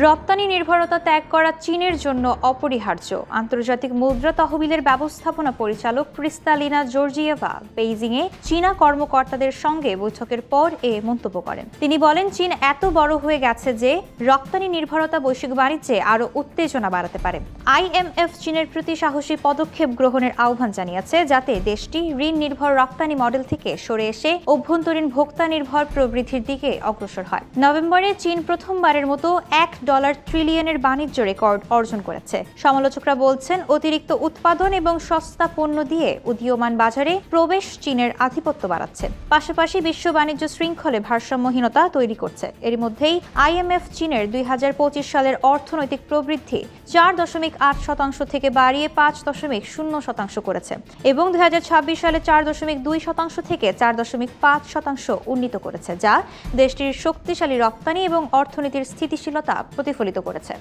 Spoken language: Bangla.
রপ্তানি নির্ভরতা ত্যাগ করা চীনের জন্য অপরিহার্য। আন্তর্জাতিক মুদ্রা তহবিলের ব্যবস্থাপনা পরিচালক ক্রিস্তালিনা জর্জিয়েভা বেইজিংয়ে চীনা কর্মকর্তাদের সঙ্গে বৈঠকের পর এ মন্তব্য করেন। তিনি বলেন, চীন এত বড় হয়ে গেছে যে রপ্তানি নির্ভরতা বৈশ্বিক বাণিজ্যে আরও উত্তেজনা বাড়াতে পারে। IMF চীনের প্রতি সাহসী পদক্ষেপ গ্রহণের আহ্বান জানিয়েছে, যাতে দেশটি ঋণ নির্ভর রপ্তানি মডেল থেকে সরে এসে অভ্যন্তরীণ ভোক্তা নির্ভর প্রবৃদ্ধির দিকে অগ্রসর হয়। নভেম্বরে চীন প্রথমবারের মতো $1 ট্রিলিয়নের বাণিজ্য রেকর্ড অর্জন করেছে। সমালোচকরা বলছেন, অতিরিক্ত উৎপাদন এবং সস্তা পণ্য দিয়ে উদীয়মান বাজারে প্রবেশ চীনের আধিপত্য বাড়াচ্ছে, পাশাপাশি বিশ্ব বাণিজ্য শৃঙ্খলে ভারসাম্যহীনতা তৈরি করছে। এর মধ্যেই IMF চীনের 2025 সালের অর্থনৈতিক প্রবৃদ্ধি 4.8% থেকে বাড়িয়ে 5.0% করেছে এবং 2026 সালে 4.2% থেকে 4.5% উন্নীত করেছে, যা দেশটির শক্তিশালী রপ্তানি এবং অর্থনীতির স্থিতিশীলতা প্রতিফলিত করেছে।